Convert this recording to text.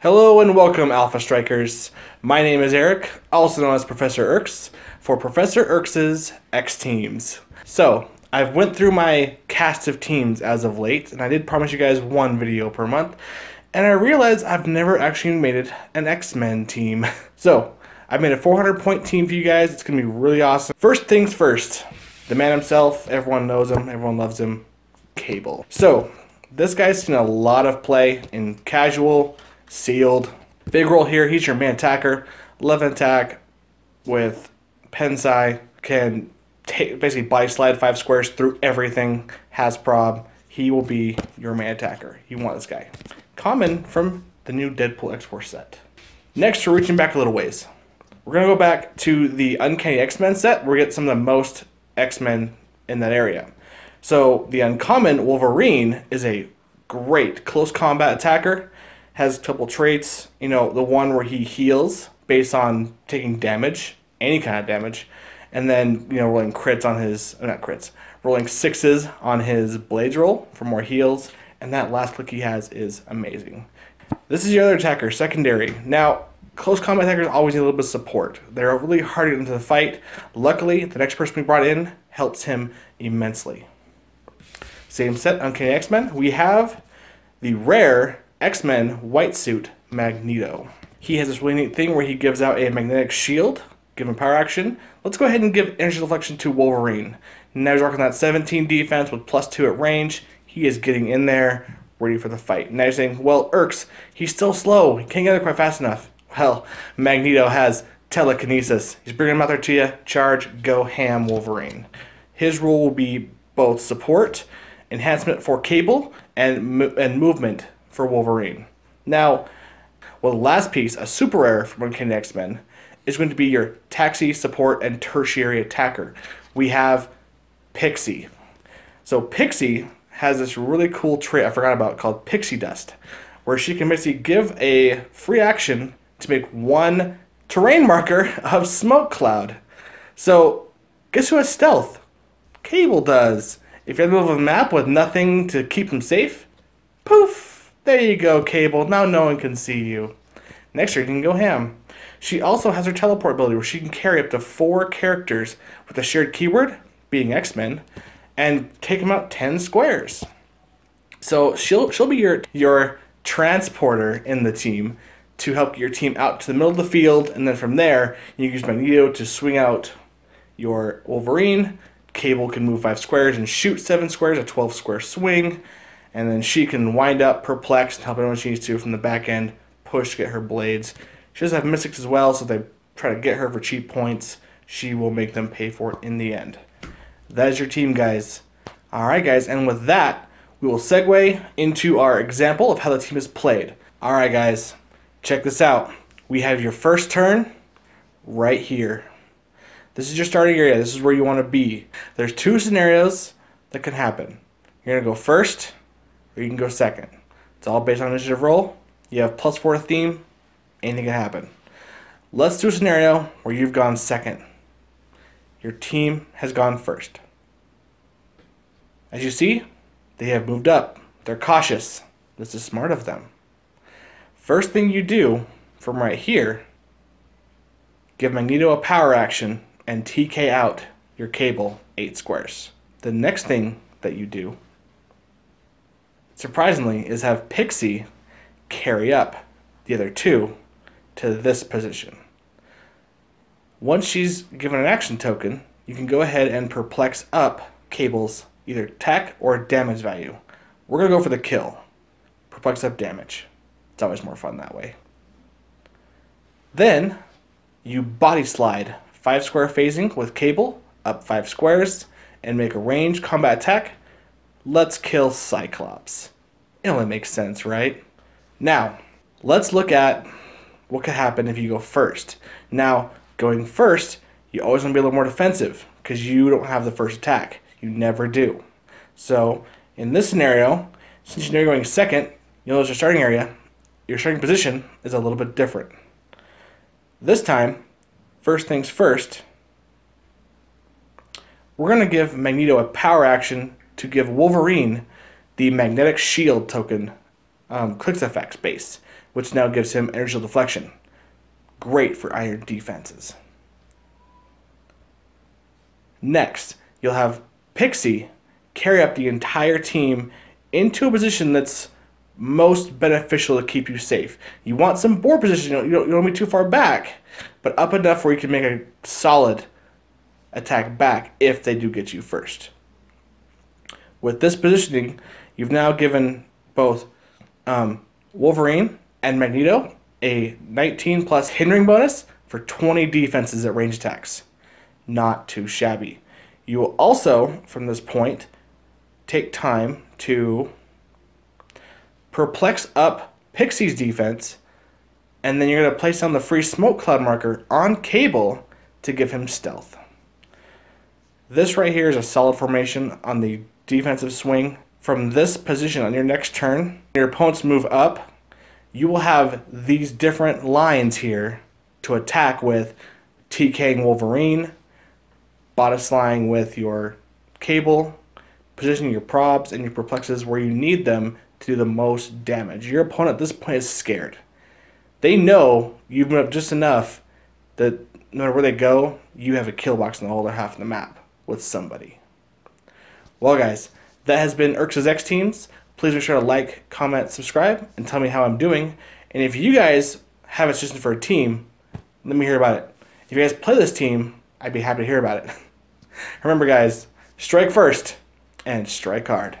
Hello and welcome, Alpha Strikers. My name is Eric, also known as Professor Erks, for Professor Erks's X Teams. So, I've went through my cast of teams as of late, and I did promise you guys one video per month, and I realized I've never actually made it an X-Men team. So, I've made a 400-point team for you guys. It's going to be really awesome. First things first, the man himself, everyone knows him, everyone loves him, Cable. So, this guy's seen a lot of play in casual, sealed. Big role here, he's your main attacker. 11 attack with Pensai, can basically body slide 5 squares through everything, has prob. He will be your main attacker. You want this guy. Common from the new Deadpool X-Force set. Next, we're reaching back a little ways. We're going to go back to the Uncanny X-Men set where we get some of the most X-Men in that area. So the uncommon Wolverine is a great close combat attacker. Has a couple traits, the one where he heals based on taking damage, any kind of damage, and then, rolling crits on his, not crits, rolling sixes on his blades roll for more heals, and that last click he has is amazing. This is your other attacker, secondary. Now, close combat attackers always need a little bit of support. They're really hard to get into the fight. Luckily, the next person we brought in helps him immensely. Same set, Uncanny X-Men. We have the rare X-Men white suit Magneto. He has this really neat thing where he gives out a magnetic shield, give him power action. Let's go ahead and give energy deflection to Wolverine. Now he's rocking that 17 defense with +2 at range. He is getting in there, ready for the fight. Now you're saying, well, Erks, he's still slow. He can't get there quite fast enough. Well, Magneto has telekinesis. He's bringing him out there to you. Charge, go ham, Wolverine. His role will be both support, enhancement for Cable, and movement for Wolverine. Now, the last piece, a super rare from Uncanny X-Men, is going to be your taxi, support, and tertiary attacker. We have Pixie. So Pixie has this really cool trait I forgot about called Pixie Dust, where she can basically give a free action to make one terrain marker of smoke cloud. So guess who has stealth? Cable does. If you're in the middle of a map with nothing to keep him safe, poof! There you go, Cable. Now no one can see you. Next year, you can go ham. She also has her teleport ability where she can carry up to 4 characters with a shared keyword, being X-Men, and take them out 10 squares. So she'll be your transporter in the team to help get your team out to the middle of the field, and then from there, you can use Magneto to swing out your Wolverine. Cable can move 5 squares and shoot 7 squares, a 12 square swing. And then she can wind up, perplex, and help anyone she needs to from the back end, push to get her blades. She does have mystics as well, so if they try to get her for cheap points, she will make them pay for it in the end. That is your team, guys. Alright, guys, and with that, we will segue into our example of how the team is played. Alright, guys, check this out. We have your first turn right here. This is your starting area. This is where you want to be. There's 2 scenarios that can happen. You're going to go first, or you can go second. It's all based on initiative roll. You have +4 theme. Anything can happen. Let's do a scenario where you've gone second. Your team has gone first. As you see, they have moved up. They're cautious. This is smart of them. First thing you do from right here, give Magneto a power action and TK out your Cable 8 squares. The next thing that you do, surprisingly, is have Pixie carry up the other 2 to this position. Once she's given an action token, you can go ahead and perplex up Cable's either attack or damage value. We're going to go for the kill. Perplex up damage. It's always more fun that way. Then, you body slide 5 square phasing with Cable up 5 squares and make a ranged combat attack. Let's kill Cyclops. It only makes sense, right? Now, let's look at what could happen if you go first. Now, going first, you always want to be a little more defensive because you don't have the first attack. You never do. So, in this scenario, since you know you're going second, you'll notice your starting area, your starting position is a little bit different. This time, first things first, we're going to give Magneto a power action to give Wolverine the magnetic shield token Clicks effects base, which now gives him energy deflection. Great for iron defenses. Next, you'll have Pixie carry up the entire team into a position that's most beneficial to keep you safe. You want some board position, you don't want to be too far back, but up enough where you can make a solid attack back if they do get you first. With this positioning, you've now given both Wolverine and Magneto a 19 plus hindering bonus for 20 defenses at range attacks. Not too shabby. You will also, from this point, take time to perplex up Pixie's defense, and then you're going to place down the free smoke cloud marker on Cable to give him stealth. This right here is a solid formation on the defensive swing. From this position on your next turn, your opponents move up, you will have these different lines here to attack with, TKing Wolverine, bodice lying with your Cable, positioning your probs and your perplexes where you need them to do the most damage. Your opponent at this point is scared. They know you've moved up just enough that no matter where they go, you have a kill box in the other half of the map with somebody. Well guys, that has been Urx's X Teams. Please make sure to like, comment, subscribe, and tell me how I'm doing. And if you guys have a suggestion for a team, let me hear about it. If you guys play this team, I'd be happy to hear about it. Remember guys, strike first and strike hard.